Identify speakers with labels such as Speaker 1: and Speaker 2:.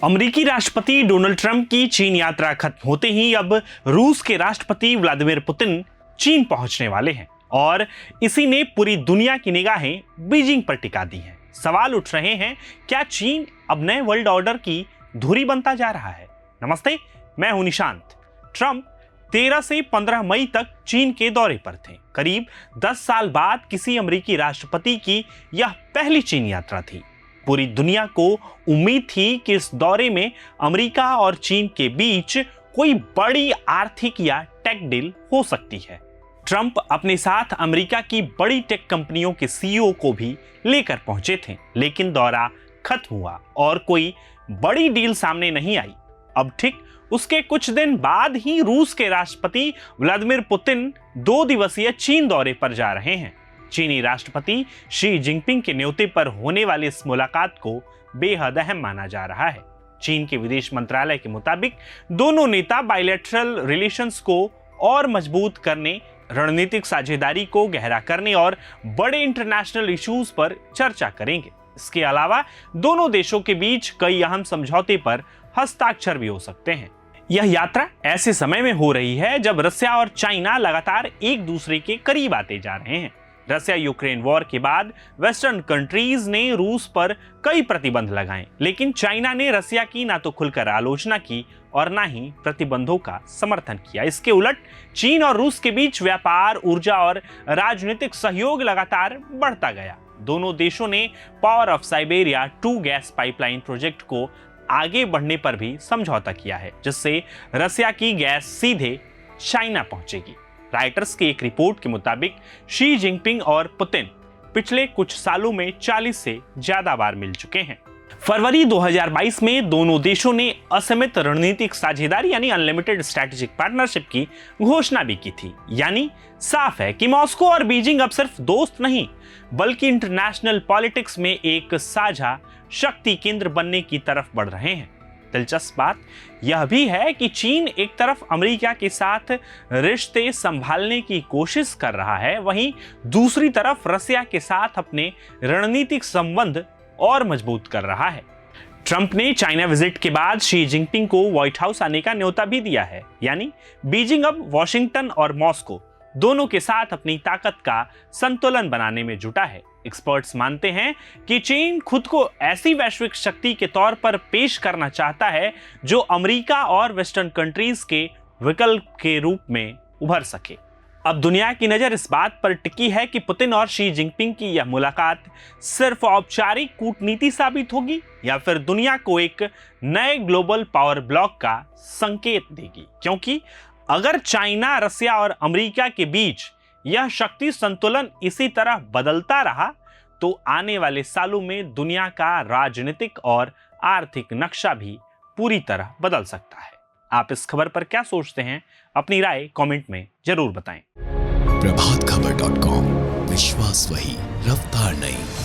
Speaker 1: अमेरिकी राष्ट्रपति Donald Trump की चीन यात्रा खत्म होते ही अब रूस के राष्ट्रपति व्लादिमीर पुतिन चीन पहुंचने वाले हैं और इसी ने पूरी दुनिया की निगाहें बीजिंग पर टिका दी हैं। सवाल उठ रहे हैं, क्या चीन अब नए वर्ल्ड ऑर्डर की धुरी बनता जा रहा है? नमस्ते, मैं हूं निशांत। ट्रंप 13 से 15 मई तक चीन के दौरे पर थे। करीब 10 साल बाद किसी अमेरिकी राष्ट्रपति की यह पहली चीन यात्रा थी। पूरी दुनिया को उम्मीद थी कि इस दौरे में अमेरिका और चीन के बीच कोई बड़ी आर्थिक या टेक डील हो सकती है। ट्रंप अपने साथ अमेरिका की बड़ी टेक कंपनियों के सीईओ को भी लेकर पहुंचे थे, लेकिन दौरा खत्म हुआ और कोई बड़ी डील सामने नहीं आई। अब ठीक उसके कुछ दिन बाद ही रूस के राष्ट्रपति व्लादिमीर पुतिन 2 दिवसीय चीन दौरे पर जा रहे हैं। चीनी राष्ट्रपति शी जिनपिंग के न्योते पर होने वाली इस मुलाकात को बेहद अहम माना जा रहा है। चीन के विदेश मंत्रालय के मुताबिक दोनों नेता बायलैटरल रिलेशंस को और मजबूत करने, रणनीतिक साझेदारी को गहरा करने और बड़े इंटरनेशनल इश्यूज पर चर्चा करेंगे। इसके अलावा दोनों देशों के बीच कई अहम समझौते पर हस्ताक्षर भी हो सकते हैं। यह यात्रा ऐसे समय में हो रही है जब रसिया और चाइना लगातार एक दूसरे के करीब आते जा रहे हैं। रसिया यूक्रेन वॉर के बाद वेस्टर्न कंट्रीज ने रूस पर कई प्रतिबंध लगाए, लेकिन चाइना ने रसिया की ना तो खुलकर आलोचना की और ना ही प्रतिबंधों का समर्थन किया। इसके उलट चीन और रूस के बीच व्यापार, ऊर्जा और राजनीतिक सहयोग लगातार बढ़ता गया। दोनों देशों ने power of Siberia 2 gas pipeline project को आगे बढ़ने पर भी समझौता किया है, जिससे रसिया की गैस सीधे चाइना पहुंचेगी। राइटर्स की एक रिपोर्ट के मुताबिक शी जिनपिंग और पुतिन पिछले कुछ सालों में 40 से ज्यादा बार मिल चुके हैं। फरवरी 2022 में दोनों देशों ने असीमित रणनीतिक साझेदारी यानी अनलिमिटेड स्ट्रैटेजिक पार्टनरशिप की घोषणा भी की थी। यानी साफ है कि मॉस्को और बीजिंग अब सिर्फ दोस्त नहीं, बल्कि इंटरनेशनल पॉलिटिक्स में एक साझा शक्ति केंद्र बनने की तरफ बढ़ रहे हैं। दिलचस्प बात यह भी है कि चीन एक तरफ अमेरिका के साथ रिश्ते संभालने की कोशिश कर रहा है, वहीं दूसरी तरफ रसिया के साथ अपने रणनीतिक संबंध और मजबूत कर रहा है। ट्रंप ने चाइना विजिट के बाद शी जिनपिंग को व्हाइट हाउस आने का न्योता भी दिया है। यानी बीजिंग अब वॉशिंगटन और मॉस्को दोनों के साथ अपनी ताकत का संतुलन बनाने में जुटा है। एक्सपर्ट्स मानते हैं कि चीन खुद को ऐसी वैश्विक शक्ति के तौर पर पेश करना चाहता है जो अमेरिका और वेस्टर्न कंट्रीज के विकल्प के रूप में उभर सके। अब दुनिया की नजर इस बात पर टिकी है कि पुतिन और शी जिनपिंग की यह मुलाकात सिर्फ औपचारिक कूटनीति साबित होगी या फिर दुनिया को एक नए ग्लोबल पावर ब्लॉक का संकेत देगी। क्योंकि अगर चाइना, रसिया और अमेरिका के बीच यह शक्ति संतुलन इसी तरह बदलता रहा तो आने वाले सालों में दुनिया का राजनीतिक और आर्थिक नक्शा भी पूरी तरह बदल सकता है। आप इस खबर पर क्या सोचते हैं? अपनी राय कमेंट में जरूर बताएं।
Speaker 2: प्रभातखबर.com, विश्वास वही, रफ्तार नहीं।